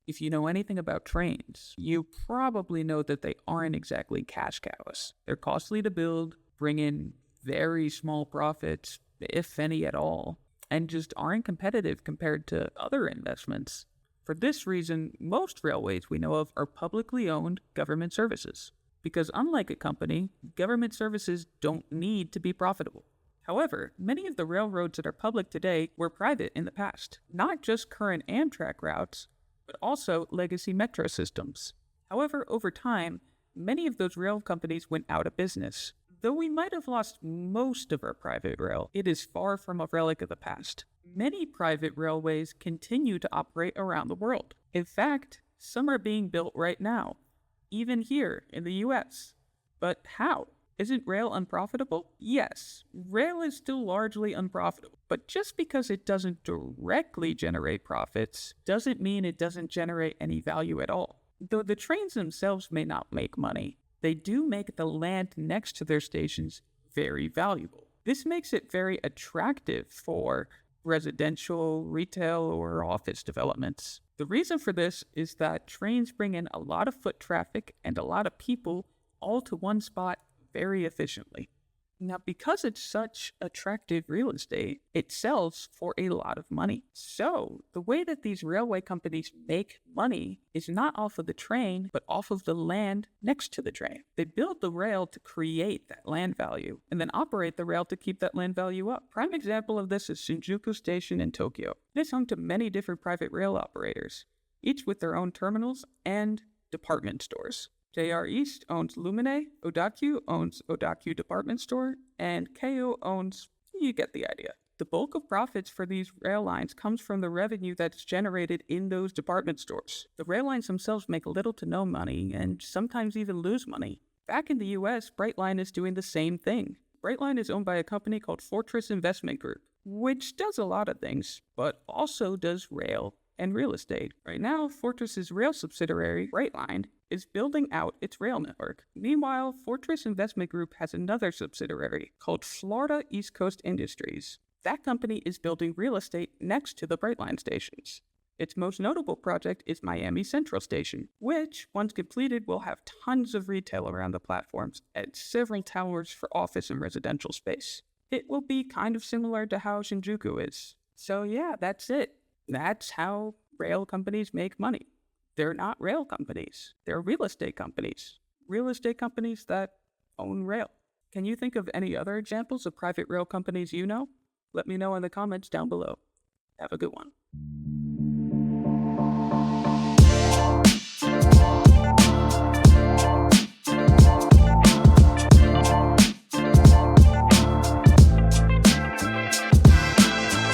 If you know anything about trains, you probably know that they aren't exactly cash cows. They're costly to build, bring in very small profits, if any at all, and just aren't competitive compared to other investments. For this reason, most railways we know of are publicly owned government services, because unlike a company, government services don't need to be profitable. However, many of the railroads that are public today were private in the past, not just current Amtrak routes, but also legacy metro systems. However, over time, many of those rail companies went out of business. Though we might have lost most of our private rail, it is far from a relic of the past. Many private railways continue to operate around the world. In fact, some are being built right now, even here in the US. But how? Isn't rail unprofitable? Yes, rail is still largely unprofitable, but just because it doesn't directly generate profits doesn't mean it doesn't generate any value at all. Though the trains themselves may not make money, they do make the land next to their stations very valuable. This makes it very attractive for residential, retail, or office developments. The reason for this is that trains bring in a lot of foot traffic and a lot of people all to one spot very efficiently. Now, because it's such attractive real estate, it sells for a lot of money. So, the way that these railway companies make money is not off of the train, but off of the land next to the train. They build the rail to create that land value, and then operate the rail to keep that land value up. Prime example of this is Shinjuku Station in Tokyo. It is home to many different private rail operators, each with their own terminals and department stores. JR East owns Lumine, Odakyu owns Odakyu Department Store, and Keio owns, you get the idea. The bulk of profits for these rail lines comes from the revenue that's generated in those department stores. The rail lines themselves make little to no money, and sometimes even lose money. Back in the US, Brightline is doing the same thing. Brightline is owned by a company called Fortress Investment Group, which does a lot of things, but also does rail and real estate. Right now, Fortress's rail subsidiary, Brightline, is building out its rail network. Meanwhile, Fortress Investment Group has another subsidiary called Florida East Coast Industries. That company is building real estate next to the Brightline stations. Its most notable project is Miami Central Station, which, once completed, will have tons of retail around the platforms and several towers for office and residential space. It will be kind of similar to how Shinjuku is. So yeah, that's it. That's how rail companies make money. They're not rail companies. They're real estate companies. Real estate companies that own rail. Can you think of any other examples of private rail companies you know? Let me know in the comments down below. Have a good one.